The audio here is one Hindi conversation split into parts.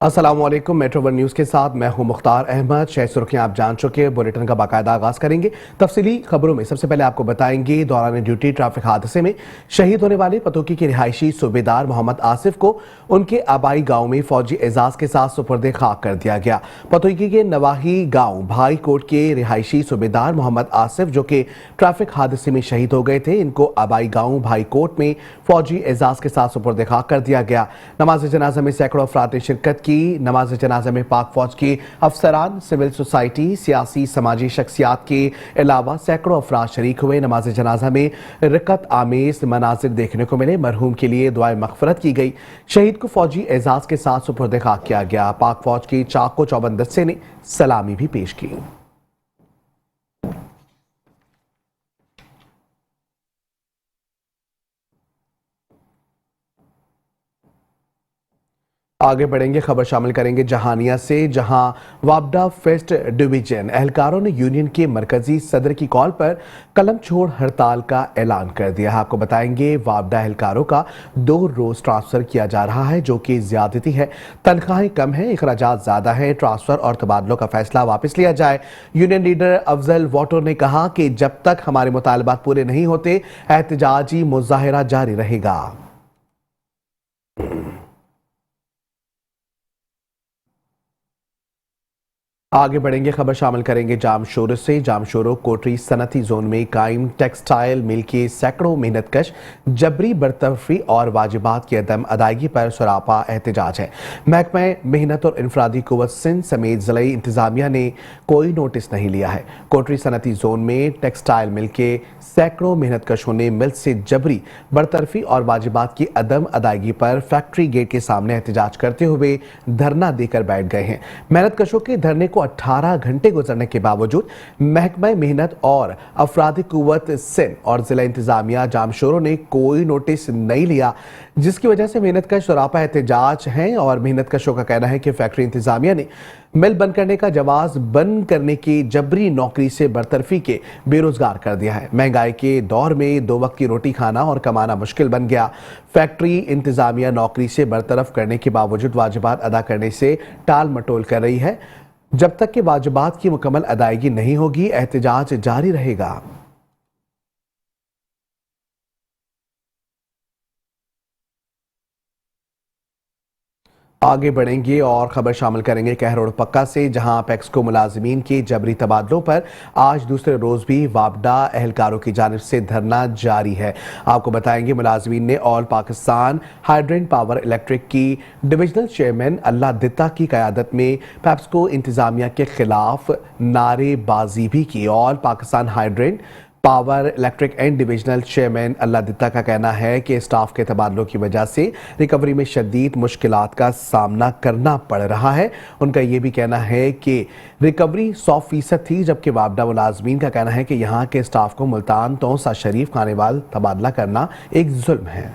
अस्सलामुअलैकुम। मेट्रो वन न्यूज़ के साथ मैं हूं मुख्तार अहमद। शहर सुर्खियां आप जान चुके हैं। बुलेटिन का बाकायदा आगाज करेंगे। तफसीली खबरों में सबसे पहले आपको बताएंगे दौरान ड्यूटी ट्रैफिक हादसे में शहीद होने वाले पतोकी के रिहायशी सूबेदार मोहम्मद आसिफ को उनके आबाई गांव में फौजी एजाज के साथ सुपुर्द खाक कर दिया गया। पतोकी के नवाही गांव भाई कोट के रिहायशी सूबेदार मोहम्मद आसिफ जो कि ट्रैफिक हादसे में शहीद हो गए थे, इनको आबाई गांव भाई कोट में फौजी एजाज के साथ सुपुर्द खाक कर दिया गया। नमाज जनाजा में सैकड़ों अफराद ने शिरकत की। नमाज जनाजा में पाक फौज के अफसरान, सिविल सोसाइटी, सियासी समाजी शख्सियात के अलावा सैकड़ों अफराद शरीक हुए। नमाज जनाजा में रिकत आमेज मनाजिर देखने को मिले। मरहूम के लिए दुआए मगफरत की गई। शहीद को फौजी एजाज के साथ सुपुर्द खाक किया गया। पाक फौज के चाको चौबंद दस्ते ने सलामी भी पेश की। आगे बढ़ेंगे, खबर शामिल करेंगे जहानिया से, जहां वापडा फेस्ट डिवीजन एहलकारों ने यूनियन के मरकजी सदर की कॉल पर कलम छोड़ हड़ताल का ऐलान कर दिया है। आपको बताएंगे वापडा एहलकारों का 2 रोज ट्रांसफर किया जा रहा है, जो कि ज्यादती है। तनख्वाहें कम है, अखराजात ज्यादा है। ट्रांसफर और तबादलों का फैसला वापस लिया जाए। यूनियन लीडर अफजल वाटो ने कहा कि जब तक हमारे मुतालबात पूरे नहीं होते एहतजाजी मुजाहिरा जारी रहेगा। आगे बढ़ेंगे, खबर शामिल करेंगे जामशोरो से। जामशोरो कोटरी सनती जोन में कायम टेक्सटाइल मिल के सैकड़ों मेहनतकश जबरी बरतरफी और वाजिबात की अदम अदायगी पर सरापा एहतजाज है। महकमा मेहनत और इंफरादी कुव्वत सिंध समेत ज़िला इंतजामिया ने कोई नोटिस नहीं लिया है। कोटरी सनती जोन में टेक्सटाइल मिल के सैकड़ों मेहनतकशों ने मिल से जबरी बरतरफी और वाजिबात की अदम अदायगी पर फैक्ट्री गेट के सामने एहतजाज करते हुए धरना देकर बैठ गए हैं। मेहनतकशों के धरने को 18 घंटे गुजरने के बावजूद महकमा मेहनत और अफरादी कुव्वत सिंध और जिला इंतजामिया जामशोरो ने कोई नोटिस नहीं लिया, जिसकी वजह से मेहनतकश सरापा एहतजाज हैं। और मेहनतकशों का कहना है कि फैक्ट्री इंतजामिया ने मिल बंद करने का जवाब बंद करने की जबरी नौकरी से बरतरफी के बेरोजगार कर दिया है। महंगाई के दौर में 2 वक्त की रोटी खाना और कमाना मुश्किल बन गया। फैक्ट्री इंतजामिया नौकरी से बरतरफ करने के बावजूद वाजिबात अदा करने से टाल मटोल कर रही है। जब तक कि वाजिबात की मुकम्मल अदायगी नहीं होगी एहतजाज जारी रहेगा। आगे बढ़ेंगे और खबर शामिल करेंगे कहरोड़ पक्का से, जहां पैक्सको मुलाजमीन के जबरी तबादलों पर आज दूसरे रोज भी वापडा एहलकारों की जानिब से धरना जारी है। आपको बताएंगे मुलाजमीन ने all Pakistan hydrant power electric की डिविजनल चेयरमैन अल्लाह दित्ता की क़यादत में पैक्सको इंतजामिया के खिलाफ नारेबाजी भी की। All Pakistan hydrant power electric and divisional chairman Allah Ditta का कहना है कि स्टाफ के तबादलों की वजह से रिकवरी में शदीद मुश्किलात का सामना करना पड़ रहा है। उनका यह भी कहना है कि रिकवरी 100% थी, जबकि वापडा मुलाजमीन का कहना है कि यहाँ के स्टाफ को मुल्तान तो सा शरीफ खानेवाल तबादला करना एक जुल्म है।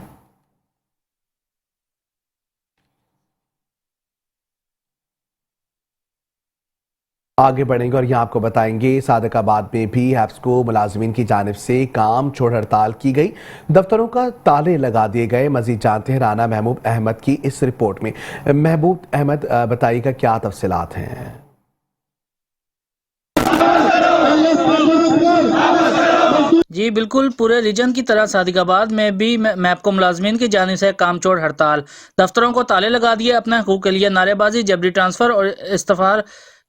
आगे बढ़ेंगे और यहाँ आपको बताएंगे सादकाबाद में भी हैप्सको मुलाजमीन की जानिब से काम छोड़ हड़ताल की गई। दफ्तरों का ताले लगा दिए गए। मजीद जानते हैं राना महबूब अहमद की इस रिपोर्ट में। महबूब अहमद, बताइएगा क्या तफसीलात हैं। जी बिल्कुल, पूरे रीजन की तरह सादिकाबाद में भी मैपको मुलाजमीन की जानिब से काम छोड़ हड़ताल, दफ्तरों को ताले लगा दिए। अपने हकूक के लिए नारेबाजी, जबरी ट्रांसफर और इस्तीफार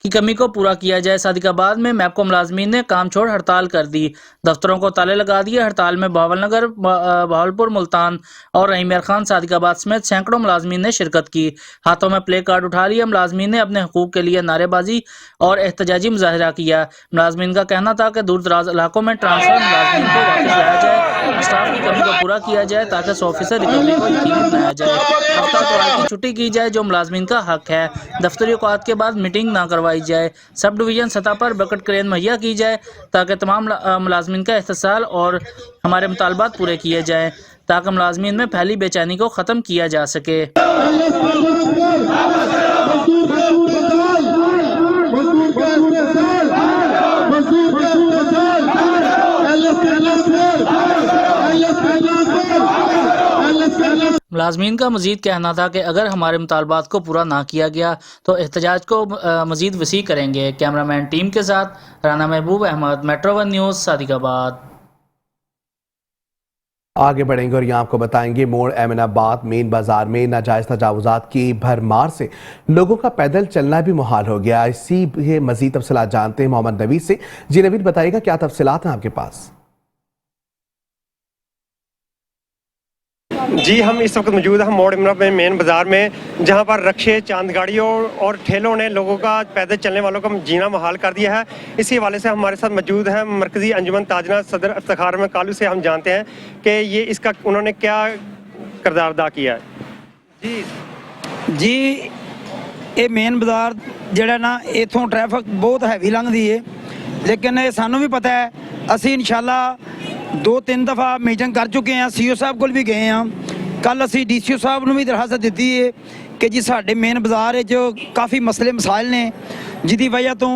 की कमी को पूरा किया जाए। सादिकाबाद में मैपको मुलाजमीन ने काम छोड़ हड़ताल कर दी, दफ्तरों को ताले लगा दिए। हड़ताल में बहावलनगर, बहावलपुर, मुल्तान और रहीम यार खान सादिकाबाद समेत सैकड़ों मुलाजमीन ने शिरकत की। हाथों में प्ले कार्ड उठा लिया। मुलाजमीन ने अपने हकूक के लिए नारेबाजी और एहतजाजी मुजाहिरा किया। मुलाजमीन का कहना था कि दूर दराज इलाकों में ट्रांसफर मुलाजमीन को वापस लाया जाए, स्टाफ की कमी को पूरा किया जाए ताकि 100% रिकवरी को यकीनी बनाया जाए। हफ्ता इतवार की छुट्टी की जाए जो मुलाजमीन का हक है। दफ्तरी औकात के बाद मीटिंग ना करवाई जाए। सब डिवीजन सतह पर बकेट क्रेन मुहैया की जाए ताकि तमाम मुलाजमीन का एहतसाल और हमारे मुतालबात पूरे किए जाएँ, ताकि मुलाजमीन में फैली बेचैनी को ख़त्म किया जा सके। मुलाजमीन का मजीद कहना था कि अगर हमारे मुतालबात को पूरा ना किया गया तो एहतजाज को मजीद वसी करेंगे। कैमरामैन टीम के साथ Rana Mehboob Ahmed, metro one news, Sadiqabad. आगे बढ़ेंगे और यहाँ आपको बताएंगे मोड़ एमनाबाद मेन बाजार में नाजायज तजावुजात की भरमार से लोगों का पैदल चलना भी मुहाल हो गया। इसी के मजीद तफसीलात जानते हैं मोहम्मद नवीद से। जी नवीद, बताइएगा क्या तफसीलात हैं आपके पास? जी, हम इस वक्त मौजूद हैं मोड़ इमराबाद में मेन बाज़ार में, जहां पर रक्शे, चांद गाड़ियों और ठेलों ने लोगों का, पैदल चलने वालों का जीना मुहाल कर दिया है। इसी हवाले से हमारे साथ मौजूद हैं मरकज़ी अंजुमन ताजना सदर इफ्तिखार अहमद कालू से। हम जानते हैं कि ये इसका उन्होंने क्या किरदार अदा किया है। जी ये मेन बाज़ार ਜਿਹੜਾ ਨਾ इथों ट्रैफिक बहुत हैवी लंघदी है, लेकिन ये सानू भी पता है। ਅਸੀਂ इंशाल्लाह 2-3 दफ़ा मीटिंग कर चुके हैं, सीओ साहब को भी गए हैं। कल ਅਸੀਂ डीसीओ साहब ਨੂੰ भी दरखास्त ਦਿੱਤੀ है कि जी ਸਾਡੇ मेन बाज़ार जो काफ़ी मसले मसाइल ने, जिसकी वजह तो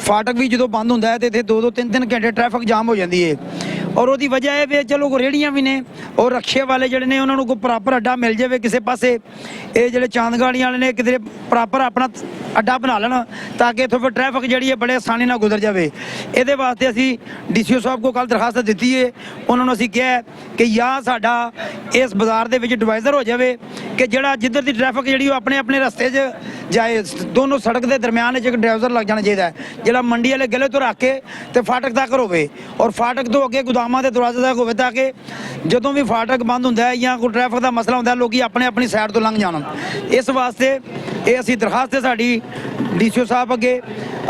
फाटक भी जो बंद होंदा है तो इत्थे 2-3 घंटे ट्रैफिक जाम हो जाती है। और ਉਹਦੀ वजह है भी चलो कोई रेहड़ियां भी ने और रक्शे वाले ਜਿਹੜੇ ਨੇ ਉਹਨਾਂ ਨੂੰ ਕੋਈ ਪ੍ਰੋਪਰ ਅੱਡਾ ਮਿਲ ਜਾਵੇ ਕਿਸੇ ਪਾਸੇ। ਇਹ ਜਿਹੜੇ ਚਾਂਦਗਾੜੀਆਂ ਵਾਲੇ ਨੇ ਕਿਤੇ ਪ੍ਰੋਪਰ ਆਪਣਾ ਅੱਡਾ ਬਣਾ ਲੈਣ ਤਾਂ ਕਿ ਇੱਥੋਂ ਫਿਰ ਟ੍ਰੈਫਿਕ ਜਿਹੜੀ ਹੈ ਬੜੇ ਆਸਾਨੀ ਨਾਲ ਗੁਜ਼ਰ ਜਾਵੇ। ਇਹਦੇ ਵਾਸਤੇ ਅਸੀਂ ਡੀਸੀਓ ਸਾਹਿਬ ਕੋਲ ਕੱਲ ਦਰਖਾਸਤ ਦਿੱਤੀ ਹੈ। ਉਹਨਾਂ ਨੂੰ ਅਸੀਂ ਕਿਹਾ ਕਿ ਜਾਂ ਸਾਡਾ ਇਸ ਬਾਜ਼ਾਰ ਦੇ ਵਿੱਚ ਡਿਵਾਈਜ਼ਰ ਹੋ ਜਾਵੇ ਕਿ ਜਿਹੜਾ ਜਿੱਧਰ ਦੀ ਟ੍ਰੈਫਿਕ ਜਿਹੜੀ ਉਹ ਆਪਣੇ ਆਪਣੇ ਰਸਤੇ 'ਚ ਜਾਏ। ਦੋਨੋਂ ਸੜਕ ਦੇ ਦਰਮਿਆਨ ਵਿੱਚ ਇੱਕ ਡਿਵਾਈਜ਼ਰ ਲੱਗ ਜਾਣਾ ਚਾਹੀਦਾ ਹੈ, ਜਿਹੜਾ ਮੰਡੀ ਵਾਲੇ ਗਲੇ ਤੋਂ ਰੱਖ ਕੇ ਤੇ ਫਾਟਕ ਤੱਕ ਹੋਵੇ ਔਰ ਫਾਟਕ ਤੋਂ ਅੱਗੇ गोदामां ਦੇ ਦਰਵਾਜ਼ੇ ਤੱਕ ਹੋਵੇ ਤਾਂ ਕਿ ਜਦੋਂ ਵੀ ਫਾਟਕ ਬੰਦ ਹੁੰਦਾ ਹੈ ਜਾਂ ਕੋਈ ਟ੍ਰੈਫਿਕ ਦਾ ਮਸਲਾ ਹੁੰਦਾ ਲੋਕੀ ਆਪਣੇ ਆਪਣੀ ਸਾਈਡ ਤੋਂ ਲੰਘ ਜਾਣ। ਇਸ ਵਾਸਤੇ ਇਹ ਅਸੀਂ ਦਰਖਾਸਤ ਹੈ ਸਾਡੀ ਡੀਸੀਓ ਸਾਹਿਬ ਅੱਗੇ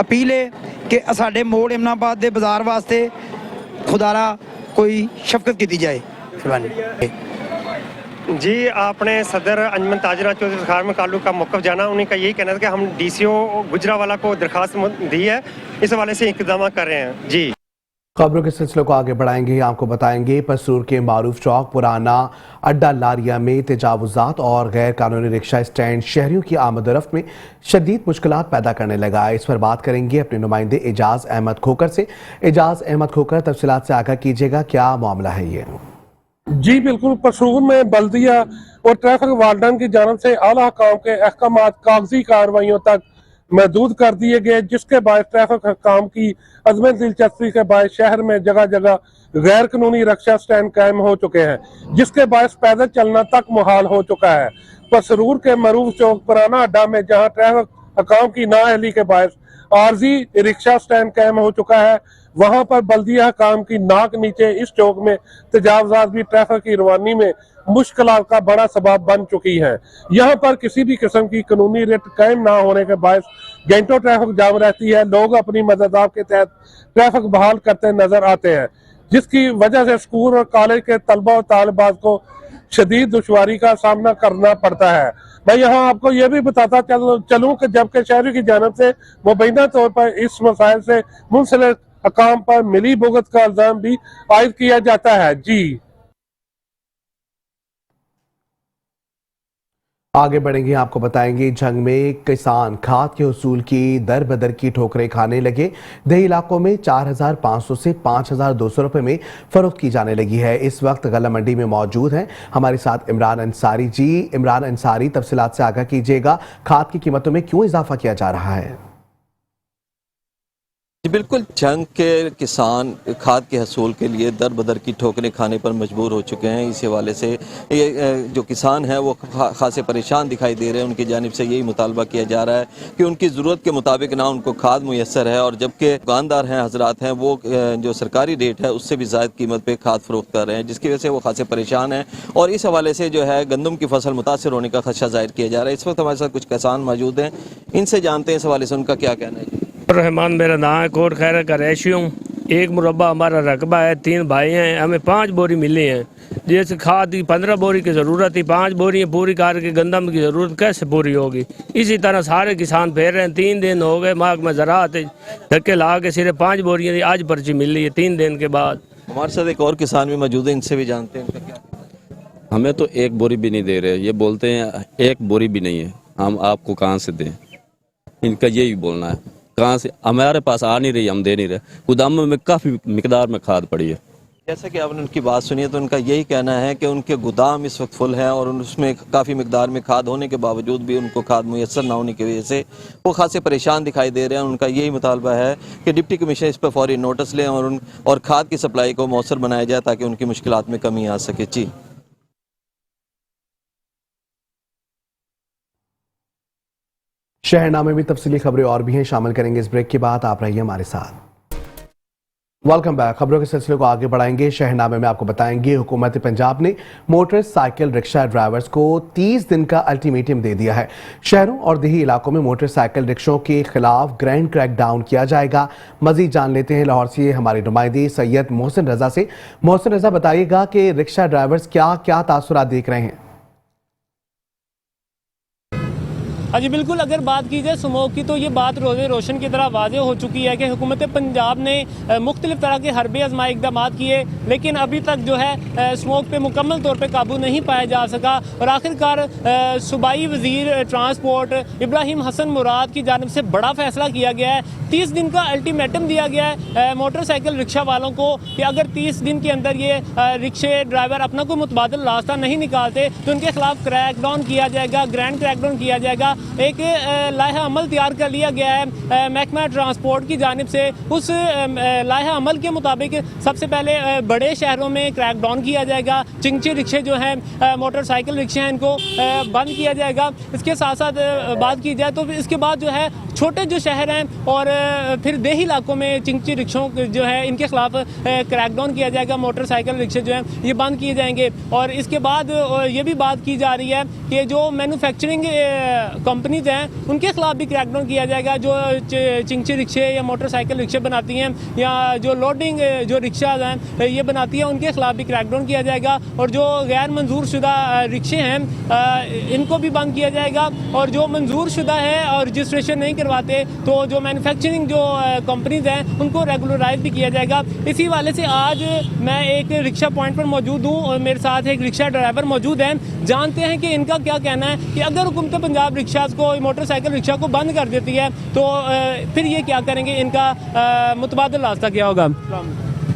ਅਪੀਲ ਹੈ ਕਿ ਸਾਡੇ ਮੋੜ ਇਮਨਾਬਾਦ ਦੇ ਬਾਜ਼ਾਰ ਵਾਸਤੇ ਖੁਦਾਰਾ ਕੋਈ ਸ਼ਫਕਤ ਕੀਤੀ ਜਾਏ। जी, आपने सदर अंजुमन ताजना चौधरी इफ्तिखार में कालू का मौक़िफ़ जाना। उन्हीं का यही कहना था कि हम डीसीओ गुजरावाला को दरखास्त दी है, इस हवाले से इंतजाम कर रहे हैं। जी, खबरों के सिलसिले को आगे बढ़ाएंगे। आपको बताएंगे पसरूर के मारूफ चौक पुराना अड्डा लारिया में तजावुजात और गैर कानूनी रिक्शा स्टैंड शहरियों की आमदोरफ्त में शदीद मुश्किलात पैदा करने लगा। इस पर बात करेंगे अपने नुमाइंदे एजाज अहमद खोकर से। एजाज अहमद खोकर, तफसीलात से आगाह कीजिएगा, क्या मामला है ये? जी बिल्कुल, पसूर में बल्दिया और ट्रैफिक वार्डन की जानब से आला काम के अहकामात कागजी कार्रवाइयों तक महदूद कर दिए गए, जिसके बाद ट्रैफिक काम की अज़म दिलचस्पी के बाद शहर में जगह जगह गैर कानूनी रक्षा स्टैंड कायम हो चुके हैं, जिसके बायस पैदल चलना तक मुहाल हो चुका है। पसरूर के मरूफ चौक पुराना अड्डा में जहां ट्रैफिक हकाम की नाअहली के बायस आर्जी रिक्शा स्टैंड कायम हो चुका है, वहां पर बल्दिया काम की नाक नीचे इस चौक में तजावजात भी ट्रैफिक की रवानी में मुश्किलात का बड़ा सबब बन चुकी है। यहाँ पर किसी भी किस्म की कानूनी रिट कायम ना होने के बायस घंटों ट्रैफिक जाम रहती है। लोग अपनी मददात के तहत ट्रैफिक बहाल करते नजर आते हैं, जिसकी वजह से स्कूल और कॉलेज के तलबा और तालिबात को शदीद दुश्वारी का सामना करना पड़ता है। मैं यहाँ आपको ये भी बताता चलूँ कि जबकि शहरी की जानब से मुबैना तौर पर इस मसाइल से मुंसलिक हकाम पर मिली भुगत का इल्जाम भी आयद किया जाता है। जी आगे बढ़ेंगे। आपको बताएंगे जंग में किसान खाद के उसूल की दर बदर की ठोकरें खाने लगे। देही इलाकों में 4,500 से 5,200 रुपए में फरोख्त की जाने लगी है। इस वक्त गला मंडी में मौजूद हैं हमारे साथ इमरान अंसारी। जी इमरान अंसारी, तफसीलात से आगाह कीजिएगा, खाद की कीमतों में क्यों इजाफा किया जा रहा है? बिल्कुल, जंग के किसान खाद के हसूल के लिए दर बदर की ठोकरें खाने पर मजबूर हो चुके हैं। इस हवाले से ये जो किसान हैं वो खासे परेशान दिखाई दे रहे हैं। उनकी जानिब से यही मुतालबा किया जा रहा है कि उनकी ज़रूरत के मुताबिक ना उनको खाद मुयसर है, और जबकि दुकानदार हैं हजरात हैं वो जो सरकारी रेट है उससे भी ज़ायद कीमत पर खाद फरोख्त कर रहे हैं, जिसकी वजह से वो खासे परेशान हैं। और इस हवाले से जो है गंदम की फसल मुतासर होने का खदशा जाहिर किया जा रहा है। इस वक्त हमारे साथ कुछ किसान मौजूद हैं, इनसे जानते हैं इस हवाले से उनका क्या कहना है। रहमान मेरा नाम है, कोट खैर का रैशी हूँ। एक मुरब्बा हमारा रकबा है, 3 भाई हैं, हमें 5 बोरी मिली हैं। जैसे खाद की 15 बोरी की ज़रूरत थी, 5 बोरी पूरी करके गंदम की ज़रूरत कैसे पूरी होगी? इसी तरह सारे किसान फेर रहे हैं। 3 दिन हो गए माग में ज़राअत धक्के ला के सिर्फ 5 बोरियाँ आज पर्ची मिली है 3 दिन के बाद। हमारे साथ एक और किसान भी मौजूद है, इनसे भी जानते हैं उनका क्या। हमें तो 1 बोरी भी नहीं दे रहे, ये बोलते हैं 1 बोरी भी नहीं है, हम आपको कहाँ से दें? इनका यही बोलना है, कहाँ से हमारे पास आ नहीं रही, हम दे नहीं रहे। गोदामों में काफ़ी मिकदार में खाद पड़ी है, जैसा कि आपने उनकी बात सुनी है तो उनका यही कहना है कि उनके गोदाम इस वक्त फुल हैं और उसमें काफ़ी मिकदार में खाद होने के बावजूद भी उनको खाद मुयसर ना होने की वजह से वो खासे परेशान दिखाई दे रहे हैं। उनका यही मुतालबा है कि डिप्टी कमिश्नर इस पर फौरी नोटिस लें और खाद की सप्लाई को मौसर बनाया जाए ताकि उनकी मुश्किलात में कमी आ सके। जी शहरनामे में तफसीली खबरें और भी हैं, शामिल करेंगे इस ब्रेक के बाद। आप रहिए हमारे साथ। Welcome back. खबरों के सिलसिले को आगे बढ़ाएंगे। शहरनामे में आपको बताएंगे हुकूमत पंजाब ने मोटरसाइकिल रिक्शा ड्राइवर्स को 30 दिन का अल्टीमेटम दे दिया है। शहरों और देही इलाकों में मोटरसाइकिल रिक्शों के खिलाफ ग्रैंड क्रैकडाउन किया जाएगा। मजीद जान लेते हैं लाहौर से हमारे नुमाइंदे सैयद मोहसिन रजा से। मोहसिन रजा, बताइएगा कि रिक्शा ड्राइवर्स क्या क्या तासुरात देख रहे हैं? हाँ जी बिल्कुल, अगर बात की जाए स्मोक की तो ये बात रोज़े रोशन की तरह वाज़ेह हो चुकी है कि हुकूमत पंजाब ने मुख्तलिफ तरह के हरबे आजमाए इकदाम किए, लेकिन अभी तक जो है स्मोक पे मुकम्मल तौर पे काबू नहीं पाया जा सका। और आखिरकार सूबाई वज़ीर ट्रांसपोर्ट इब्राहिम हसन मुराद की जानिब से बड़ा फैसला किया गया है। 30 दिन का अल्टीमेटम दिया गया है मोटरसाइकिल रिक्शा वालों को कि अगर 30 दिन के अंदर ये रिक्शे ड्राइवर अपना कोई मुतबादल रास्ता नहीं निकालते तो उनके खिलाफ क्रैकडाउन किया जाएगा, ग्रैंड क्रैकडाउन किया जाएगा। एक लाहा अमल तैयार कर लिया गया है महकमा ट्रांसपोर्ट की जानिब से। उस लाहा अमल के मुताबिक सबसे पहले बड़े शहरों में क्रैकडाउन किया जाएगा। चिंची रिक्शे जो हैं मोटरसाइकिल रिक्शे हैं इनको बंद किया जाएगा। इसके साथ साथ बात की जाए तो इसके बाद जो है छोटे जो शहर हैं और फिर देही इलाकों में चिंची रिक्शों जो है इनके खिलाफ क्रैकडाउन किया जाएगा। मोटरसाइकिल रिक्शे जो हैं ये बंद किए जाएंगे। और इसके बाद ये भी बात की जा रही है कि जो मैन्युफैक्चरिंग कंपनीज हैं उनके खिलाफ भी क्रैकडाउन किया जाएगा। जो चिंची रिक्शे या मोटरसाइकिल रिक्शे बनाती हैं या जो लोडिंग जो रिक्शाज हैं ये बनाती हैं उनके खिलाफ भी क्रैकडाउन किया जाएगा। और जो गैर मंजूर शुदा रिक्शे हैं इनको भी बंद किया जाएगा। और जो मंजूर शुदा है और रजिस्ट्रेशन नहीं करवाते तो जो मैन्युफैक्चरिंग जो कंपनीज हैं उनको रेगुलराइज भी किया जाएगा। इसी वाले से आज मैं एक रिक्शा पॉइंट पर मौजूद हूँ और मेरे साथ एक रिक्शा ड्राइवर मौजूद हैं। जानते हैं कि इनका क्या कहना है कि अगर हुकूमत पंजाब रिक्शा को मोटरसाइकिल रिक्शा को बंद कर देती है तो फिर ये क्या करेंगे, इनका मुतबादल रास्ता क्या होगा?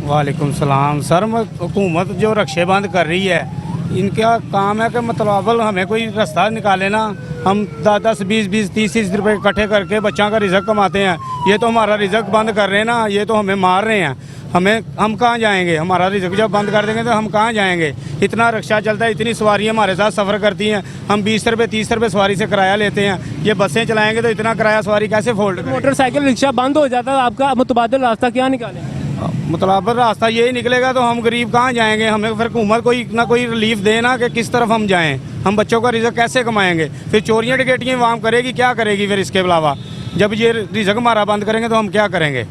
वालेकुम सलाम सर। हुकूमत जो रक्शे बंद कर रही है इनका काम है कि मतलब हमें कोई रास्ता निकाले ना। हम 10 20 30 रुपए इकट्ठे करके बच्चों का रिजक कमाते हैं। ये तो हमारा रिजक बंद कर रहे हैं ना, ये तो हमें मार रहे हैं। हम कहाँ जाएंगे? हमारा रिजक जब बंद कर देंगे तो हम कहाँ जाएंगे? इतना रिक्शा चलता है, इतनी सवारियाँ हमारे साथ सफ़र करती हैं। हम 20 रुपये 30 रुपये सवारी से किराया लेते हैं। ये बसें चलाएंगे तो इतना किराया सवारी कैसे फोल्ड करें? मोटरसाइकिल रिक्शा बंद हो जाता है, आपका मुतबादल रास्ता क्या निकालें? मतलब रास्ता यही निकलेगा तो हम गरीब कहाँ जाएंगे? हमें फिर हुकूमत कोई ना कोई रिलीफ दे ना कि किस तरफ हम जाएं। हम बच्चों का रिजक कैसे कमाएंगे? फिर चोरियाँ डकैतियाँ वाम करेगी, क्या करेगी फिर इसके अलावा? जब ये रिजक हमारा बंद करेंगे तो हम क्या करेंगे?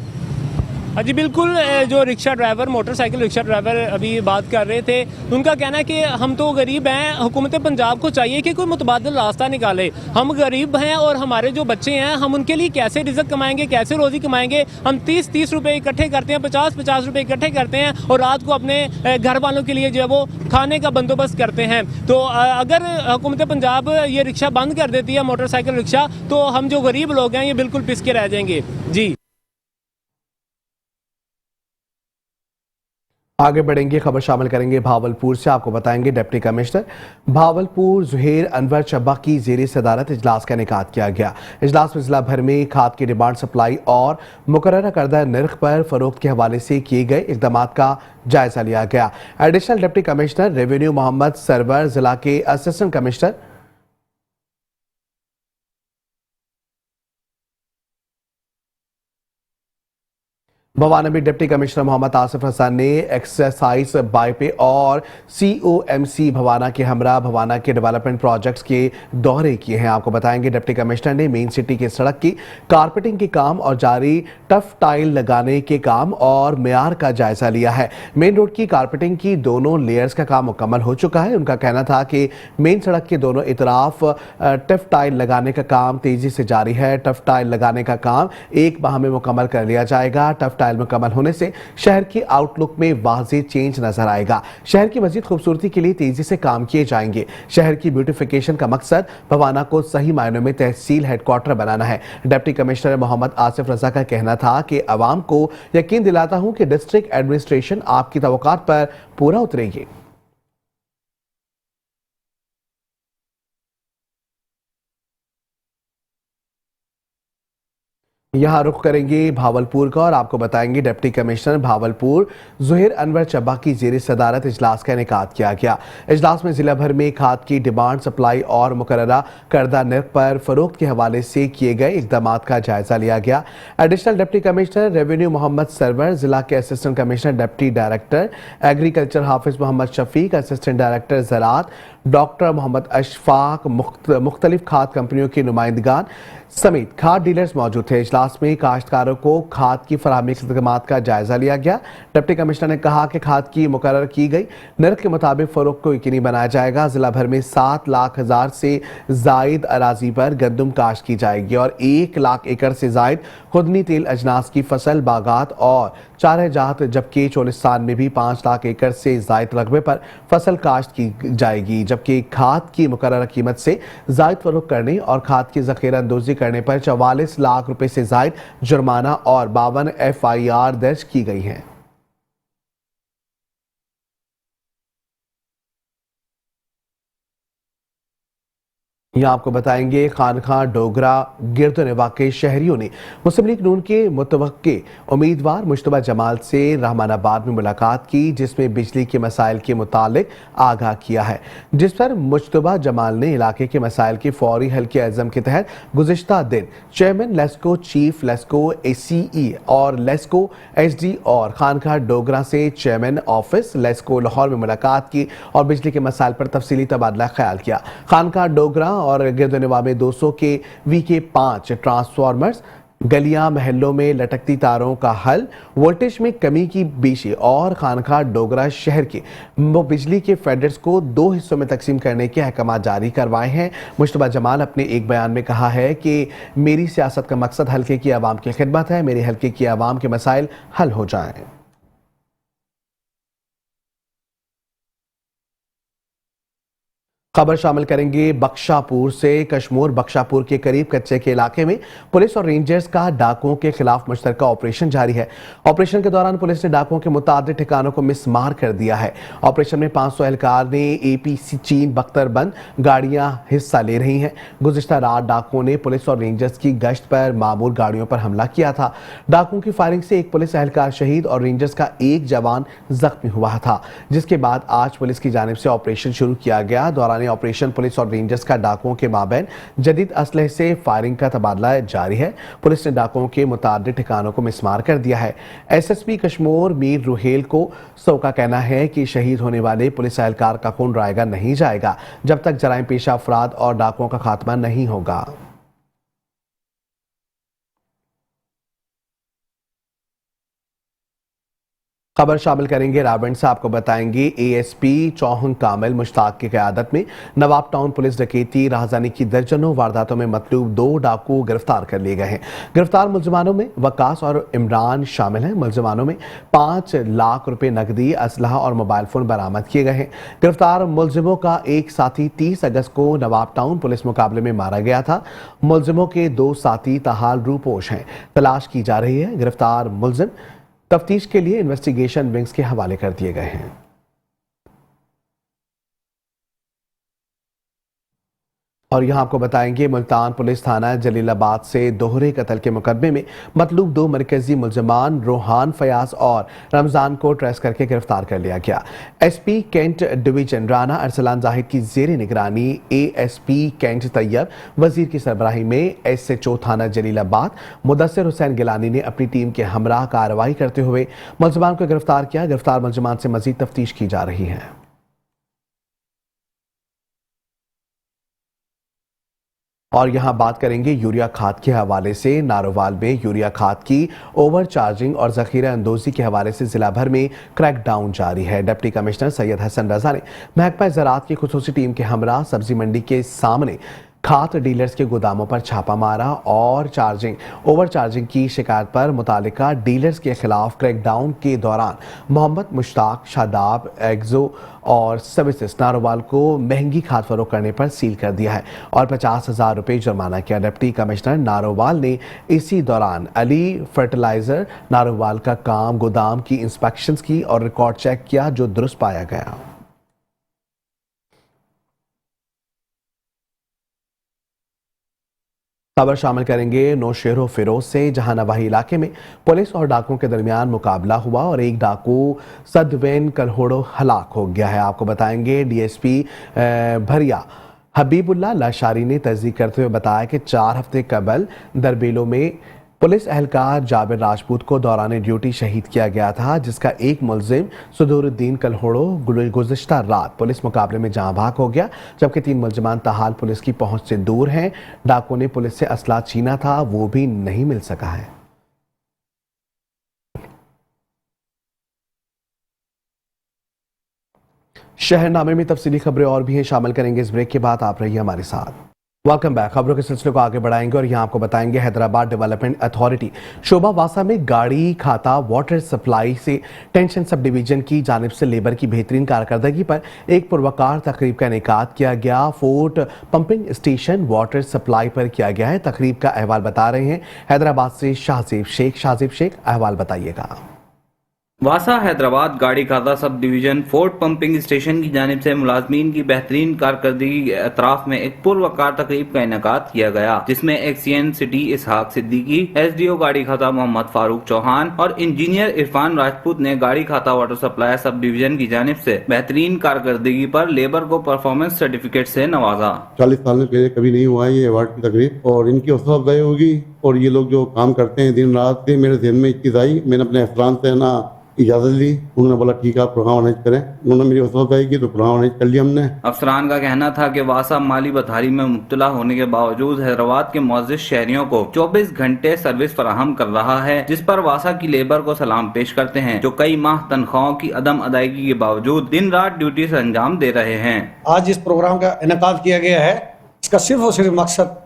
हाँ जी बिल्कुल, जो rickshaw driver motorcycle rickshaw driver अभी बात कर रहे थे उनका कहना है कि हम तो गरीब हैं, हुकूमत पंजाब को चाहिए कि कोई मुतबादल रास्ता निकाले। हम गरीब हैं और हमारे जो बच्चे हैं हम उनके लिए कैसे रिजक कमाएंगे, कैसे रोज़ी कमाएंगे? हम 30 रुपये इकट्ठे करते हैं, 50 रुपये इकट्ठे करते हैं और रात को अपने घर वालों के लिए जो है वो खाने का बंदोबस्त करते हैं। तो अगर हुकूमत पंजाब ये रिक्शा बंद कर देती है मोटरसाइकिल रिक्शा तो हम जो गरीब लोग हैं ये बिल्कुल पिस के रह जाएंगे। जी आगे बढ़ेंगे, खबर शामिल करेंगे भावलपुर से। आपको बताएंगे डिप्टी कमिश्नर भावलपुर जुहेर अनवर चब्बा की ज़ेर सदारत इजलास का इनेकाद किया गया। इजलास में जिला भर में खाद की डिमांड, सप्लाई और मुकर्रर करदा नर्ख पर फरोख्त के हवाले से किए गए इकदाम का जायजा लिया गया। Additional deputy commissioner revenue Mohammad Sarwar, जिला के असिस्टेंट कमिश्नर भवाना में डिप्टी कमिश्नर मोहम्मद आसिफ हसन ने एक्सरसाइज बाईपे और COMC भवाना के हमरा भवाना के डेवलपमेंट प्रोजेक्ट्स के दौरे किए हैं। आपको बताएंगे डिप्टी कमिश्नर ने मेन सिटी के सड़क की कारपेटिंग के काम और जारी टफ टाइल लगाने के काम और मेयार का जायजा लिया है। मेन रोड की कारपेटिंग की दोनों लेयर्स का काम मुकम्मल हो चुका है। उनका कहना था कि मेन सड़क के दोनों इतराफ टफ टाइल लगाने का काम तेजी से जारी है। टफ टाइल लगाने का काम 1 माह में मुकम्मल कर लिया जाएगा। टफ टाइल मुकम्मल होने से शहर के आउटलुक में वाज़ेह चेंज नजर आएगा। शहर की मजीद खूबसूरती के लिए तेजी से काम किए जाएंगे। शहर की ब्यूटिफिकेशन का मकसद भवाना को सही मायनों में तहसील हेडक्वार्टर बनाना है। डिप्टी कमिश्नर मोहम्मद आसिफ रजा का कहना था कि अवाम को यकीन दिलाता हूं कि डिस्ट्रिक्ट एडमिनिस्ट्रेशन आपकी तवक्कात पर पूरा उतरेगी। यहाँ रुख करेंगे भावलपुर का और आपको बताएंगे डिप्टी कमिश्नर भावलपुर ज़ुहैर अनवर चब्बा की ज़ेर सदारत इजलास का इनेकाद किया गया। इजलास में जिला भर में खाद की डिमांड, सप्लाई और मुकर्ररा करदा नर्ख पर फरोख्त के हवाले से किए गए इकदाम का जायजा लिया गया। Additional deputy commissioner revenue Mohammad Sarwar, जिला के assistant commissioner deputy director agriculture Hafiz Mohammad Shafiq, assistant director ज़राअत डॉक्टर मोहम्मद अशफाक, मुख्तलिफ खाद कंपनियों के नुमाइंदगान समेत खाद डीलर्स मौजूद थे। इजलास में काश्तकारों को खाद की फराहमी के इक़दामात का जायजा लिया गया। डिप्टी कमिश्नर ने कहा कि खाद की मुकर्रर की गई नर्ख के मुताबिक फरोख्त को यकीनी बनाया जाएगा। जिला भर में 7 लाख हज़ार से जायद अराजी पर गंदम काश्त की जाएगी और 1 लाख एकड़ से जायद खुदनी तेल अजनास की फसल, बागात और चारे जात, जबकि चोलिस्तान में भी 5 लाख एकड़ से जायद रकबे पर फसल काश्त की जाएगी। जबकि खाद की मुकर्रर कीमत से जायद फरोख्त करने और खाद की ज़ख़ीरा अंदोज़ी करने पर 44 लाख रुपए से जायद जुर्माना और 52 FIR दर्ज की गई हैं। यहाँ आपको बताएंगे खानखा डोगरा गिरदोनेवा के शहरियों ने मुस्लिम लीग नून के मुतवक्के उम्मीदवार मुश्तबा जमाल से रहमानाबाद में मुलाकात की, जिसमें बिजली के मसाइल के मुतालिक आगाह किया है, जिस पर मुश्तबा जमाल ने इलाके के मसाइल के फौरी हल के अज़म के तहत गुज़िश्ता दिन chairman LESCO, chief LESCO ACE और लेस्को HD और खानखा डोगरा से चेयरमैन ऑफिस लेस्को लाहौर में मुलाकात की और बिजली के मसाइल पर तफसीली तबादला ख्याल किया। खानखा डोगरा और गिरदोनेवा में 200 के VK5 ट्रांसफार्मर्स, गलियां महल्लों में लटकती तारों का हल, वोल्टेज में कमी की बीशी और खानखा डोगरा शहर के बिजली के फेडर्स को 2 हिस्सों में तकसीम करने के अहकाम जारी करवाए हैं। मुश्तबा जमाल अपने एक बयान में कहा है कि मेरी सियासत का मकसद हल्के की आवाम की खिदमत है, मेरे हल्के की आवाम के मसाइल हल हो जाएं। खबर शामिल करेंगे बख्शापुर से। कश्मोर बख्शापुर के करीब कच्चे के इलाके में पुलिस और रेंजर्स का डाकुओं के खिलाफ मुश्तरका ऑपरेशन जारी है। ऑपरेशन के दौरान पुलिस ने डाकुओं के मुतादिद ठिकानों को मिसमार कर दिया है। ऑपरेशन में 500 एहलकार ने APC चीन बख्तरबंद गाड़ियां हिस्सा ले रही हैं। गुज़िश्ता रात डाकुओं ने पुलिस और रेंजर्स की गश्त पर मामूर गाड़ियों पर हमला किया था। डाकुओं की फायरिंग से एक पुलिस एहलकार शहीद और रेंजर्स का एक जवान जख्मी हुआ था, जिसके बाद आज पुलिस की जानिब से ऑपरेशन शुरू किया गया। दौरान ऑपरेशन पुलिस और रेंजर्स का डाकुओं के माबैन जदीद असलहे से फायरिंग का तबादला जारी है। पुलिस ने डाकुओं के मुतादिद ठिकानों को मिसमार कर दिया है। SSP कश्मोर मीर रुहेल का कहना है कि शहीद होने वाले पुलिस एहलकार का खून रायगा नहीं जाएगा जब तक जराइम पेशा अफराद और डाकुओं का खात्मा नहीं होगा। खबर शामिल करेंगे रावण से। आपको बताएंगे ASP चौहंग कामिल मुश्ताक की क़यादत में नवाब टाउन पुलिस डकैती राहज़ानी की दर्जनों वारदातों में मतलूब 2 डाकू गिरफ्तार कर लिए गए हैं। गिरफ्तार मुलजमानों में वकास और इमरान शामिल हैं। मुलजमानों में 5 लाख रुपए नकदी, असलहा और मोबाइल फोन बरामद किए गए हैं। गिरफ्तार मुलजिमों का एक साथी 30 अगस्त को नवाब टाउन पुलिस मुकाबले में मारा गया था। मुलजिमों के 2 साथी ताहाल रूपोश हैं, तलाश की जा रही है। गिरफ्तार मुलजिम तफ्तीश के लिए इन्वेस्टिगेशन विंग्स के हवाले कर दिए गए हैं। और यहाँ आपको बताएंगे मुल्तान पुलिस थाना जलीलाबाद से दोहरे कत्ल के मुकदमे में मतलूब 2 मरकजी मुलजमान रोहान फयाज और रमजान को ट्रेस करके गिरफ्तार कर लिया गया। SP cantt division Rana Arsalan Zahid की जेर निगरानी ASP कैंट तैयब वजीर की सरबराही में SHO थाना जलीलाबाद मुदस्सिर हुसैन गिलानी ने अपनी टीम के हमराह कार्रवाई करते हुए मुलजमान को गिरफ्तार किया। गिरफ्तार मुलजमान से मजीद तफ्तीश की जा रही है। और यहाँ बात करेंगे यूरिया खाद के हवाले से। नारोवाल में यूरिया खाद की ओवर चार्जिंग और जखीरा अंदोजी के हवाले से जिला भर में क्रैकडाउन जारी है। डिप्टी कमिश्नर सैयद हसन रजा ने महकमा ज़राअत की खुसूसी टीम के हमरा सब्जी मंडी के सामने खाद डीलर्स के गोदामों पर छापा मारा और ओवर चार्जिंग की शिकायत पर मुतालिका डीलर्स के खिलाफ क्रैकडाउन के दौरान मोहम्मद मुश्ताक, शादाब, एग्जो और सर्विसेज नारोवाल को महंगी खाद फरोख्त करने पर सील कर दिया है और 50,000 रुपये जुर्माना किया। डिप्टी कमिश्नर नारोवाल ने इसी दौरान अली फर्टिलाइजर नारोवाल का काम गोदाम की इंस्पेक्शंस की और रिकॉर्ड चेक किया, जो दुरुस्त पाया गया। खबर शामिल करेंगे नौशेरो फिरोज से, जहां नवाही इलाके में पुलिस और डाकुओं के दरमियान मुकाबला हुआ और एक डाकू सदवेन कलहोड़ो हलाक हो गया है। आपको बताएंगे डीएसपी भरिया हबीबुल्लाह लाशारी ने तस्दीक करते हुए बताया कि 4 हफ्ते कबल दरबेलों में पुलिस एहलकार जाबिर राजपूत को दौरान ड्यूटी शहीद किया गया था, जिसका एक मुलजिम सुदूरुद्दीन कलहोड़ो गुज़िश्ता रात पुलिस मुकाबले में जाँ भाग हो गया, जबकि 3 मुलजिमान ताहाल पुलिस की पहुंच से दूर हैं। डाकुओं ने पुलिस से असला छीना था, वो भी नहीं मिल सका है। शहरनामे में तफसीली खबरें और भी हैं, शामिल करेंगे इस ब्रेक के बाद। आप रहिए हमारे साथ। Welcome back. खबरों के सिलसिले को आगे बढ़ाएंगे और यहाँ आपको बताएंगे हैदराबाद डेवलपमेंट अथॉरिटी शोभा वासा में गाड़ी खाता वाटर सप्लाई से टेंशन सब डिवीजन की जानिब से लेबर की बेहतरीन कारकर्दगी पर एक पुरवकार तकरीब का इनेकाद किया गया। Fort pumping station water supply पर किया गया है। तकरीब का अहवाल बता रहे हैं हैदराबाद से शाहजेब शेख। अहवाल बताइएगा। वासा हैदराबाद गाड़ी खाता sub division fort pumping station की जानिब से मुलाजमीन की बेहतरीन कारकर्दगी के अतराफ में एक पुरवकार तकरीब का इनेकाद किया गया, जिसमें एक्सीएन सिटी इसहाक सिद्दीकी, एसडीओ गाड़ी खाता मोहम्मद फारूक चौहान और इंजीनियर इरफान राजपूत ने गाड़ी खाता वाटर सप्लाई सब डिवीजन की जानिब से बेहतरीन कारकर्दगी पर लेबर को परफॉर्मेंस सर्टिफिकेट से नवाजा। 40 साल में पहले कभी नहीं हुआ ये अवार्ड की तकरीब और इनकी हौसला अफजाई होगी और ये लोग जो काम करते हैं दिन रात से, मेरे जहन में एक चीज आई, मैंने अपने अफसरान से ना इजाजत ली, उन्होंने बोला ठीक है आप प्रोग्राम ऑर्गेनाइज करें। उन्होंने मेरी हौसला अफजाई की तो प्रोग्राम ऑर्गेनाइज कर लिया हमने। अफसरान का कहना था कि वासा माली बदहाली में मुब्तला होने के बावजूद हैदराबाद के मुअज्जिज शहरियों को 24 घंटे सर्विस फराहम कर रहा है, जिस पर वासा की लेबर को सलाम पेश करते हैं, जो कई माह तनख्वाहों की अदम अदायगी के बावजूद दिन रात ड्यूटी से अंजाम दे रहे हैं। आज इस प्रोग्राम का इनेकाद किया गया है, इसका सिर्फ और सिर्फ मकसद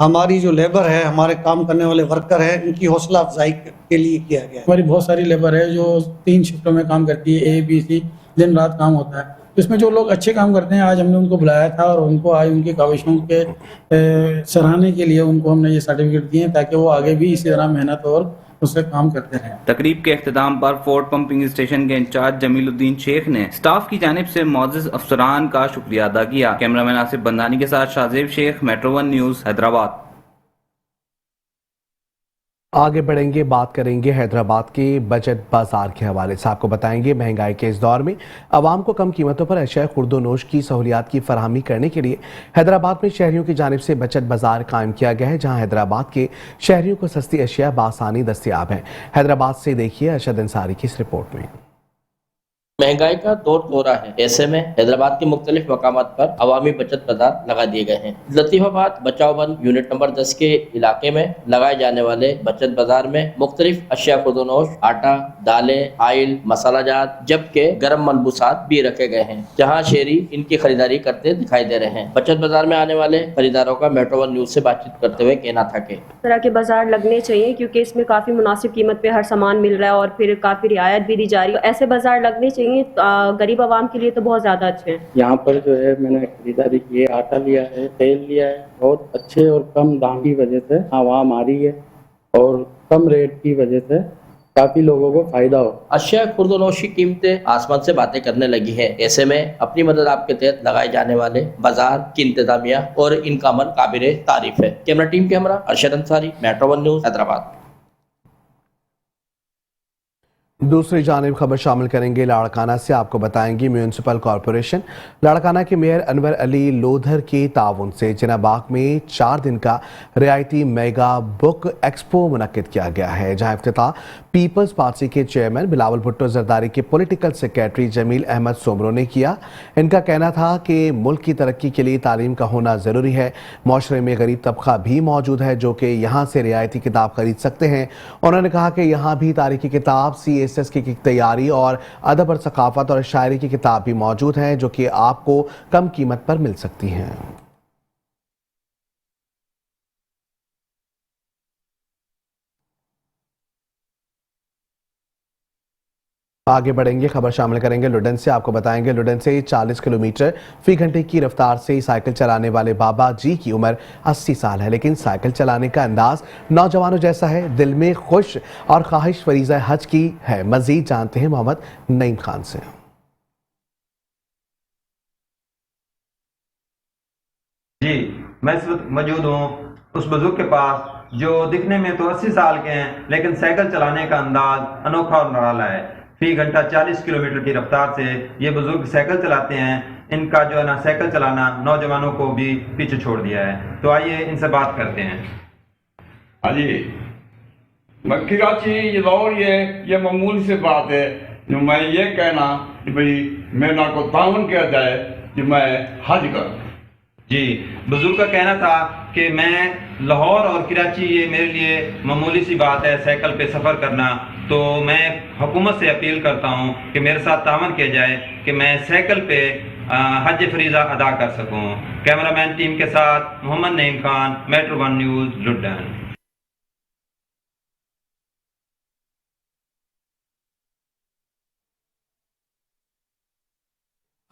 हमारी जो लेबर है, हमारे काम करने वाले वर्कर हैं, इनकी हौसला अफजाई के लिए किया गया है। हमारी बहुत सारी लेबर है जो 3 शिफ्टों में काम करती है, ABC, दिन रात काम होता है। इसमें जो लोग अच्छे काम करते हैं आज हमने उनको बुलाया था और उनको आज उनकी काविशों के सराहने के लिए उनको हमने ये सर्टिफिकेट दिए ताकि वो आगे भी इसी तरह मेहनत और उससे काम करते हैं। तकरीब के इख्तिताम पर फोर्ट पंपिंग स्टेशन के इंचार्ज जमीलुद्दीन शेख ने स्टाफ की जानिब से मुअज्जिज अफसरान का शुक्रिया अदा किया। कैमरामैन आसिफ बंदानी के साथ शाहजेब शेख, मेट्रो 1 न्यूज, हैदराबाद। आगे बढ़ेंगे, बात करेंगे हैदराबाद के बजट बाजार के हवाले से। आपको बताएंगे महंगाई के इस दौर में आवाम को कम कीमतों पर अशिया खुर्दोनोश की सहूलियात की फराहमी करने के लिए हैदराबाद में शहरियों की जानिब से बचत बाजार कायम किया गया है, जहां हैदराबाद के शहरियों को सस्ती अशिया बासानी दस्तियाब है। हैदराबाद से देखिए अरशद अंसारी की इस रिपोर्ट में। महंगाई का दौर हो रहा है, ऐसे में हैदराबाद के मुख्तलिफ मकामात पर अवामी बचत बाजार लगा दिए गए हैं। लतीफाबाद बचाव बंद यूनिट नंबर 10 के इलाके में लगाए जाने वाले बचत बाजार में मुख्तलिफ अशिया खुर्दोनोश, आटा, दालें, आयल, मसाला जात, जबकि गर्म मलबूसात भी रखे गए हैं, जहां शहरी इनकी खरीदारी करते दिखाई दे रहे हैं। बचत बाजार में आने वाले खरीदारों का मेट्रो 1 न्यूज से बातचीत करते हुए कहना था कि इस तरह के बाजार लगने चाहिए क्योंकि इसमें काफी मुनासिब कीमत पे हर सामान मिल रहा है और फिर काफी रियायत भी दी जा रही है। ऐसे बाजार लगने चाहिए, गरीब आवाम के लिए तो बहुत ज्यादा अच्छे हैं। यहाँ पर जो है मैंने खरीदारी की है, आटा लिया है, तेल लिया है, बहुत अच्छे और कम दाम की वजह से आवाम आ रही है और कम रेट की वजह से काफी लोगों को फायदा हो। अशिया खुर्दोनोश की कीमतें आसमान से बातें करने लगी है, ऐसे में अपनी मदद आपके तहत लगाए जाने वाले बाजार की इंतजामिया और इनका अमल काबिल तारीफ है। कैमरा टीम के हमरा अरशद अंसारी, मेट्रो 1 न्यूज, हैदराबाद। दूसरी जानिब खबर शामिल करेंगे लाड़काना से। आपको बताएंगे म्यूनसिपल कॉरपोरेशन लाड़काना के मेयर अनवर अली लोधर के ताउन से जिना बाग में 4 दिन का रियायती मेगा बुक एक्सपो मुनक्किद किया गया है, जहां इफ्तिताह पीपल्स पार्टी के चेयरमैन बिलावल भुट्टो जरदारी के पॉलिटिकल सेक्रेटरी जमील अहमद सोमरो ने किया। इनका कहना था कि मुल्क की तरक्की के लिए तालीम का होना ज़रूरी है। माशरे में गरीब तबका भी मौजूद है जो कि यहाँ से रियायती किताब खरीद सकते हैं। उन्होंने कहा कि यहाँ भी तारीखी किताब, CSS की तैयारी और अदब और सकाफत और शायरी की किताब भी मौजूद है जो कि आपको कम कीमत पर मिल सकती हैं। आगे बढ़ेंगे, खबर शामिल करेंगे लुडन से। आपको बताएंगे लुडन से 40 किलोमीटर फी घंटे की रफ्तार से साइकिल चलाने वाले बाबा जी की उम्र 80 साल है, लेकिन साइकिल चलाने का अंदाज नौजवानों जैसा है। दिल में खुश और ख्वाहिश फरीज़ा हज की है। मजीद जानते हैं मोहम्मद नईम खान से। जी, मैं इस वक्त मौजूद हूँ उस बुजुर्ग के पास जो दिखने में तो 80 साल के हैं, लेकिन साइकिल चलाने का अंदाज अनोखा और निराला है। फी घंटा 40 किलोमीटर की रफ्तार से ये बुजुर्ग साइकिल चलाते हैं। इनका जो है ना साइकिल चलाना नौजवानों को भी पीछे छोड़ दिया है। तो आइए इनसे बात करते हैं। हाँ जी, कराची लाहौर ये मामूली सी बात है जो मैं ये कहना कि भाई मेरे ना को ताउन किया जाए कि मैं हज करूँ। जी, बुजुर्ग का कहना था कि मैं लाहौर और कराची ये मेरे लिए मामूली सी बात है साइकिल पे सफ़र करना, तो मैं हुकूमत से अपील करता हूँ कि मेरे साथ तावन किया जाए कि मैं साइकिल पे हज फरीज़ा अदा कर सकूँ। कैमरामैन टीम के साथ मोहम्मद नईम खान, मेट्रो 1 न्यूज़, लुडन।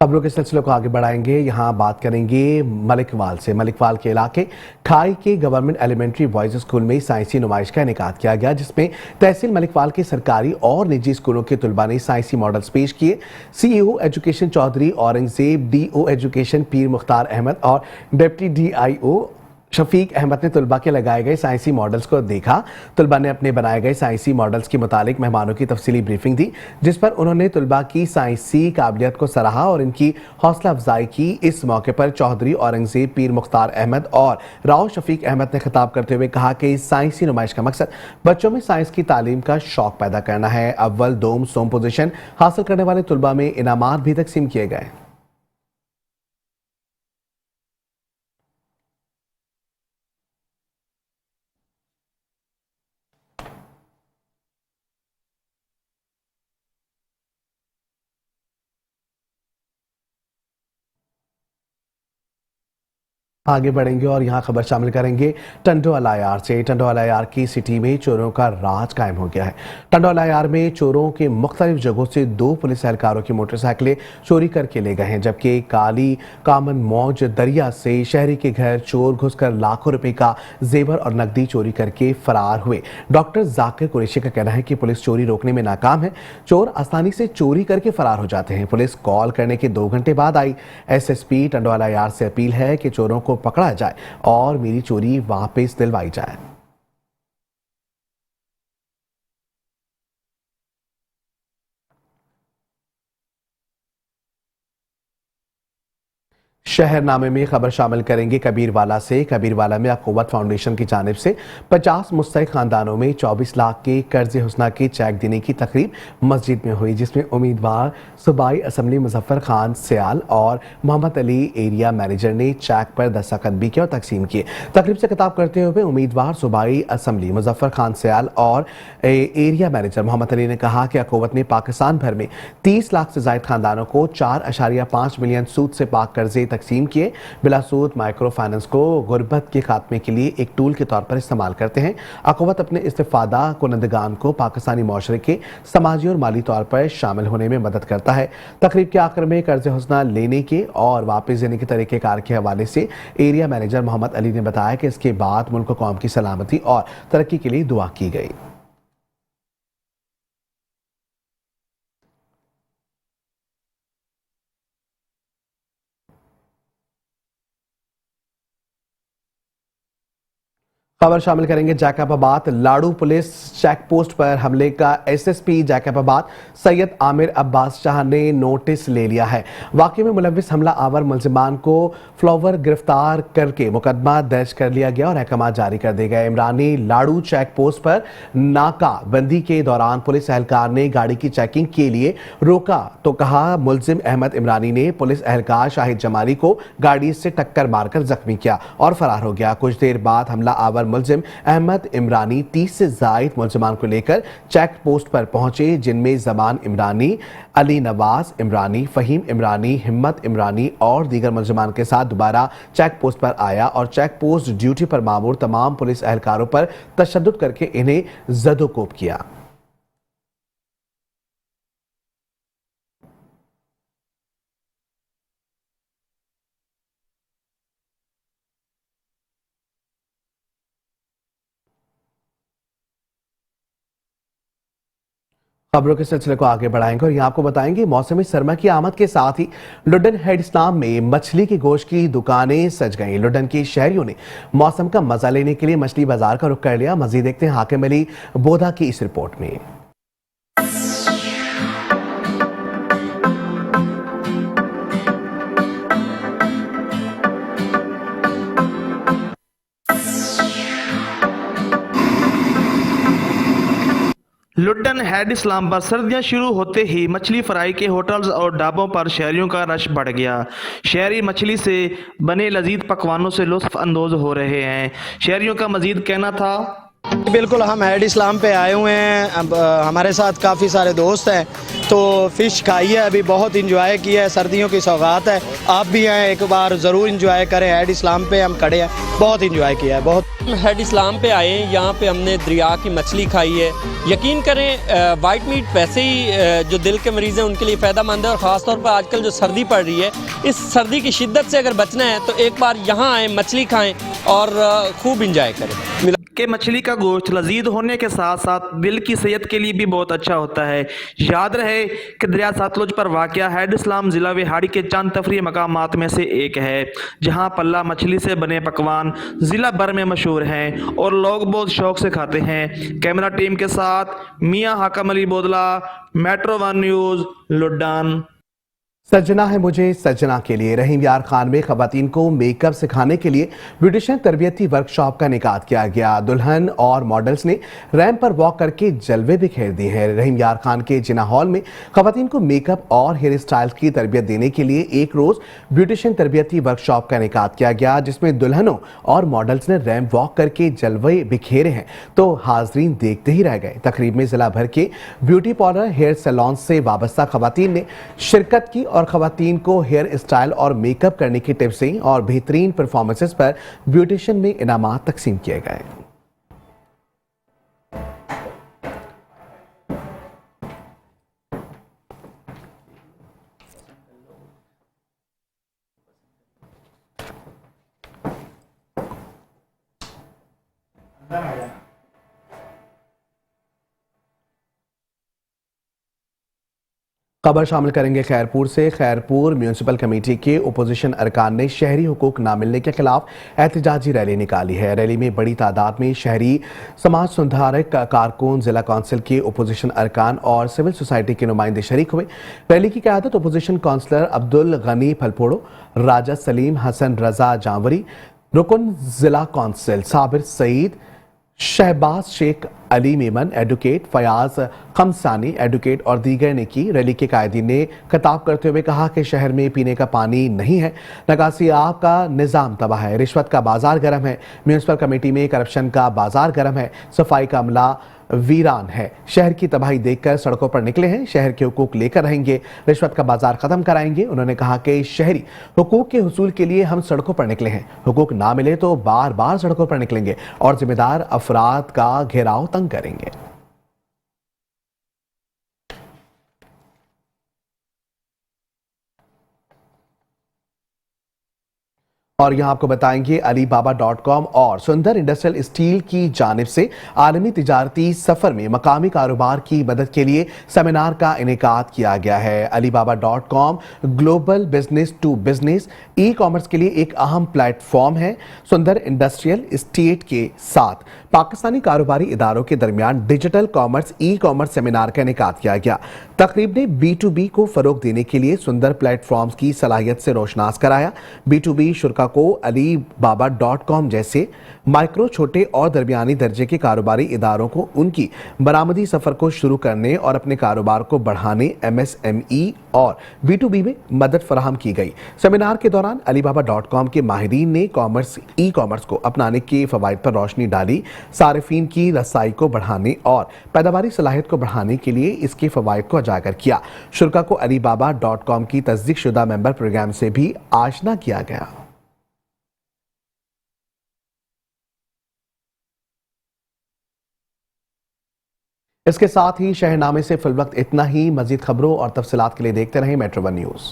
खबरों के सिलसिले को आगे बढ़ाएंगे। यहाँ बात करेंगे मलिकवाल से। मलिकवाल के इलाके खाई के गवर्नमेंट एलिमेंट्री बॉयज स्कूल में साइंसी नुमाइश का इनेकाद किया गया, जिसमें तहसील मलिकवाल के सरकारी और निजी स्कूलों के तुलबा ने साइंसी मॉडल्स पेश किए। CEO education Chaudhry Aurangzeb, DO education Pir Mukhtar Ahmad और डिप्टी डीआईओ शफीक अहमद ने तुलबा के लगाए गए साइंसी मॉडल्स को देखा। तुलबा ने अपने बनाए गए साइंसी मॉडल्स के मुतालिक मेहमानों की तफसीली ब्रीफिंग दी, जिस पर उन्होंने तुलबा की साइंसी काबिलियत को सराहा और इनकी हौसला अफजाई की। इस मौके पर चौधरी औरंगजेब, पीर मुख्तार अहमद और राव शफीक अहमद ने खिताब करते हुए कहा कि इस साइंसी नुमाइश का मकसद बच्चों में साइंस की तालीम का शौक पैदा करना है। अव्वल, दोम, सोम पोजीशन हासिल करने वाले तुलबा में इनामात भी तकसीम किए गए। आगे बढ़ेंगे और यहाँ खबर शामिल करेंगे टंडोवाला यार से। टंडोवाला यार की सिटी में चोरों का राज कायम हो गया है। टंडोवाला यार में चोरों के मुख्तलिफ जगहों से 2 पुलिस एहलकारों की मोटरसाइकिलें चोरी करके ले गए हैं, जबकि काली कामन मौज दरिया से शहरी के घर चोर घुसकर लाखों रुपए का जेवर और नकदी चोरी करके फरार हुए। डॉक्टर जाकिर कुरैशी का कहना है कि पुलिस चोरी रोकने में नाकाम है। चोर आसानी से चोरी करके फरार हो जाते हैं। पुलिस कॉल करने के 2 घंटे बाद आई। एसएसपी टंडोवाला यार से अपील है कि चोरों को पकड़ा जाए और मेरी चोरी वापस दिलवाई जाए। शहरनामे में खबर शामिल करेंगे कबीरवाला से। कबीरवाला में अक़ुव्वत फाउंडेशन की जानिब से 50 मुस्तहिक़ खानदानों में 24 लाख के कर्ज हुस्ना के चेक देने की तकरीब मस्जिद में हुई, जिसमें उम्मीदवार सूबाई असम्बली मुजफ्फर खान सियाल और मोहम्मद अली एरिया मैनेजर ने चेक पर दस्तखत भी किए और तकसीम किए। तकरीब से खिताब करते हुए उम्मीदवार सूबाई असम्बली मुजफ्फर खान सियाल और एरिया मैनेजर मोहम्मद अली ने कहा कि अक़ुव्वत ने पाकिस्तान भर में 30 लाख से ज़ायद खानदानों को 4.5 मिलियन सूद से पाक कर्जे तकसीम किए। बिलासूद माइक्रो फाइनेंस को गुर्बत के खात्मे के लिए एक टूल के तौर पर इस्तेमाल करते हैं। अक़ुव्वत अपने इस्तिफादा कुनंदगान को पाकिस्तानी माशरे के समाजी और माली तौर पर शामिल होने में मदद करता है। तकरीब के आखिर में कर्ज हुस्ना लेने के और वापस देने के तरीक़ेकार के हवाले से एरिया मैनेजर मोहम्मद अली ने बताया कि इसके बाद मुल्क कौम की सलामती और तरक्की के लिए दुआ की गई। खबर शामिल करेंगे जैकबाबाद। लाड़ू पुलिस चेक पोस्ट पर हमले का एसएसपी जैकबाबाद सैयद आमिर अब्बास शाह ने नोटिस ले लिया है। वाकये में मुलविस हमला आवर मुलजिमान को फ्लावर गिरफ्तार करके मुकदमा दर्ज कर लिया गया और अहकाम जारी कर दिए गए। इमरानी लाड़ू चेक पोस्ट पर नाकाबंदी के दौरान पुलिस एहलकार ने गाड़ी की चेकिंग के लिए रोका तो कहा मुलजिम अहमद इमरानी ने पुलिस एहलकार शाहिद जमाली को गाड़ी से टक्कर मारकर जख्मी किया और फरार हो गया। कुछ देर बाद हमला आवर मुलजिम अहमद इमरानी 30 से जायद मुलजिमान को लेकर चेक पोस्ट पर पहुंचे, जिनमें जमान इमरानी, अली नवाज इमरानी, फहीम इमरानी, हिम्मत इमरानी और दीगर मुलजिमान के साथ दोबारा चेक पोस्ट पर आया और चेक पोस्ट ड्यूटी पर मामूर तमाम पुलिस एहलकारों पर तशद्दुद करके इन्हें जदोकोब किया। खबरों के सिलसिले को आगे बढ़ाएंगे और यहाँ आपको बताएंगे मौसमी सरमा की आमद के साथ ही लुडन हेड इस्लाम में मछली के गोश्त की दुकानें सज गईं। लुडन के शहरियों ने मौसम का मजा लेने के लिए मछली बाजार का रुख कर लिया। मजीद देखते हैं हाकिम अली बोधा की इस रिपोर्ट में। लुडन हेड इस्लाम पर सर्दियां शुरू होते ही मछली फ्राई के होटल्स और ढाबों पर शहरियों का रश बढ़ गया। शहरी मछली से बने लजीज पकवानों से लुत्फ अंदोज हो रहे हैं। शहरियों का मजीद कहना था, बिल्कुल हम हेड इस्लाम पे आए हुए हैं। अब हमारे साथ काफ़ी सारे दोस्त हैं, तो फ़िश खाई है, अभी बहुत इंजॉय किया है। सर्दियों की सौगात है, आप भी आएँ एक बार ज़रूर इंजॉय करें। हेड इस्लाम पे हम खड़े हैं, बहुत इंजॉय किया है। बहुत हेड इस्लाम पे आए, यहाँ पे हमने दरिया की मछली खाई है। यकीन करें वाइट मीट वैसे ही जो दिल के मरीज़ हैं उनके लिए फ़ायदेमंद है, और ख़ास तौर पर आजकल जो सर्दी पड़ रही है, इस सर्दी की शिद्दत से अगर बचना है तो एक बार यहाँ आएँ, मछली खाएँ और खूब इंजॉय करें। कि मछली का गोश्त लजीज होने के साथ साथ दिल की सेहत के लिए भी बहुत अच्छा होता है। याद रहे कि दरिया सतलुज पर वाक़या हेड इस्लाम ज़िला विहाड़ी के चंद तफरी मकामात में से एक है, जहां पल्ला मछली से बने पकवान ज़िला भर में मशहूर हैं और लोग बहुत शौक से खाते हैं। कैमरा टीम के साथ मियाँ हाकिम अली बोदला, मेट्रो 1 न्यूज़, लुडन। सजना है मुझे सजना के लिए रहीम यार खान में खवातीन को मेकअप सिखाने के लिए ब्यूटिशियन तरबियती वर्कशॉप का इनेकाद किया गया। दुल्हन और मॉडल्स ने रैंप पर वॉक करके जलवे बिखेर दिए हैं। रहीम यार खान के जिना हॉल में खवातीन को मेकअप और हेयर स्टाइल की तरबियत देने के लिए एक रोज ब्यूटिशियन तरबियती वर्कशॉप का इनेकाद किया गया, जिसमें दुल्हनों और मॉडल्स ने रैंप वॉक करके जलवे बिखेरे हैं तो हाजरीन देखते ही रह गए। तकरीब में जिला भर के ब्यूटी पार्लर, हेयर सैलून से वाबस्ता खवातीन ने शिरकत की और खवातीन को हेयर स्टाइल और मेकअप करने की टिप्सें और बेहतरीन परफॉर्मेंसेस पर ब्यूटिशियन में इनामात तकसीम किए गए। खबर शामिल करेंगे खैरपुर से। खैरपुर म्यूनिसिपल कमेटी के ओपोजिशन अरकान ने शहरी हुकूक ना मिलने के खिलाफ एहतजाजी रैली निकाली है। रैली में बड़ी तादाद में शहरी समाज सुधारक कारकुन, जिला काउंसिल के ओपोजिशन अरकान और सिविल सोसाइटी के नुमाइंदे शरीक हुए। रैली की क़यादत ओपोजिशन काउंसलर अब्दुल गनी फलपोड़ो, राजा सलीम, हसन रजा जावरी, रुकन जिला council Sabir Saeed, Shahbaz Sheikh, Ali Memon, advocate Fayaz Khamsani, advocate और दीगर ने की। रैली के कायदीन ने खिताब करते हुए कहा कि शहर में पीने का पानी नहीं है, निकासी आब का निज़ाम तबाह है, रिश्वत का बाजार गर्म है, म्यूनिसिपल कमेटी में करप्शन का बाजार गर्म है, सफाई का अमला वीरान है। शहर की तबाही देखकर सड़कों पर निकले हैं, शहर के हुकूक लेकर रहेंगे, रिश्वत का बाजार खत्म कराएंगे। उन्होंने कहा कि शहरी हुकूक के हुसूल के लिए हम सड़कों पर निकले हैं, हुकूक ना मिले तो बार बार सड़कों पर निकलेंगे और जिम्मेदार अफराद का घेराव तंग करेंगे। और यहाँ आपको बताएंगे alibaba.com और सुंदर इंडस्ट्रियल स्टील की जानिब से आलमी तिजारती सफर में मकामी कारोबार की मदद के लिए सेमिनार का इनेकाद किया गया है। alibaba.com global business to business e commerce के लिए एक अहम प्लेटफॉर्म है। सुंदर इंडस्ट्रियल स्टेट के साथ पाकिस्तानी कारोबारी इदारों के दरमियान digital commerce e commerce seminar का इनेकाद किया गया। तकरीब ने B2B को फरोग देने के लिए सुंदर प्लेटफॉर्म्स की सलाहियत से रोशनास कराया। B2B शुरा को alibaba.com जैसे माइक्रो, छोटे और दरमियानी दर्जे के कारोबारी इदारों को उनकी बरामदी सफर को शुरू करने और अपने कारोबार को बढ़ाने MSME और B2B में मदद फराहम की गई। सेमिनार के दौरान alibaba.com के माहिरीन ने ई कॉमर्स को अपनाने के फवाइद पर रोशनी डाली, सारिफीन की रसाई को बढ़ाने और पैदावारी सलाहियत को बढ़ाने के लिए इसके फवाइद को उजागर किया। शुरा को alibaba.com की तस्दीक शुदा मेंबर प्रोग्राम से भी आशना किया गया। इसके साथ ही शहरनामे से फिल वक्त इतना ही। मजीद खबरों और तफसीलात के लिए देखते रहें मेट्रो 1 न्यूज़।